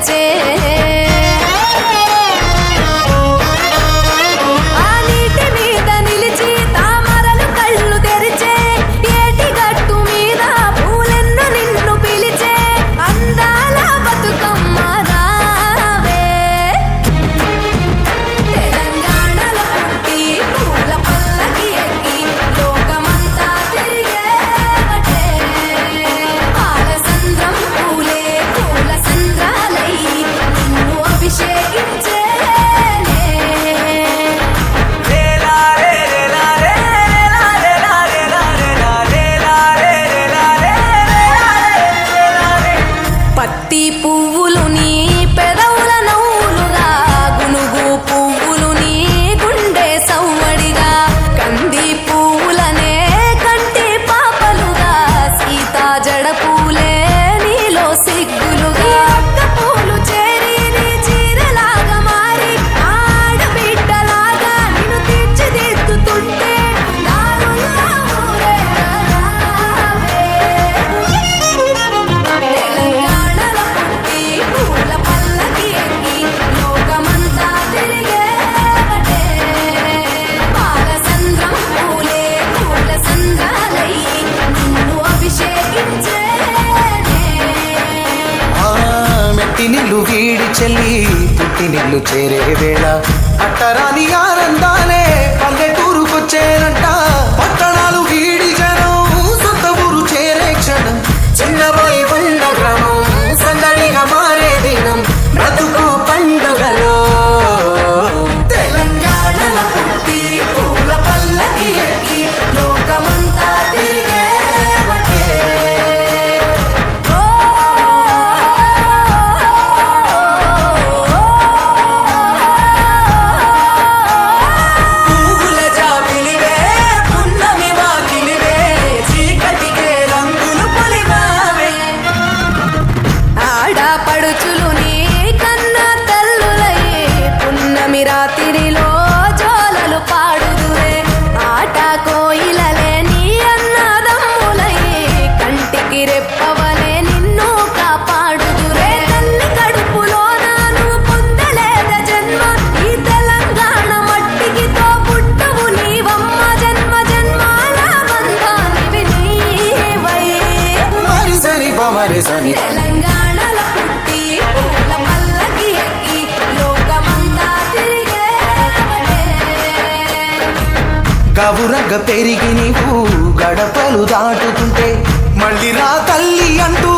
తెచ్చే పత్తి పువ్వులు నీ పెదవుల నవ్వులుగా గునుగు పువ్వులు నీ గుండె సవ్వడిగా కంది పువ్వులనే కంటి పాపలుగా సీతా జడ పూలే నీలో సిగ్గులుగా పూలు చేరి నీ చీరలాగా మారి ఆడబిడ్డలాగా నిన్ను తీర్చిదిద్దుతుంటే నిల్లు వీడి చెల్లి పుట్టినిల్లు చేరే వేళ అట్టరాని ఆనందాలే పల్లెటూరుకొచ్చేనంట పట్టణాలు వీడి జనం సొంత ఊరు చేరే క్షణం చిన్నబోయి ఉన్న గ్రామం సందడిగా మారే దినం బ్రతుకు పండుగలో తెలంగాణలో పుట్టి పూల పల్లకి ఎక్కి లోకమంతా తిరిగే పడుచులు నీ కన్న తల్లులయ్యే పున్నమి రాత్రిలో జోలలు పాడుదురే ఆట కోయిలలే నీ అన్నదమ్ములయ్యే కంటికి రెప్పవలే నిన్ను కాపాడుదురే తల్లి కడుపులో నాను పొందలేద జన్మ ఈ తెలంగాణ మట్టికి తో పుట్టవు నీవమ్మ జన్మ జన్మాల బంధానివి నీవై మరిసని పమరిసని తెలంగాణలో పుట్టి పూల పల్లకి ఎక్కి లోకమంతా తిరిగే గవురగ పెరిగి నీవు గడపలు దాటుతుంటే మళ్ళీ రా తల్లి అంటూ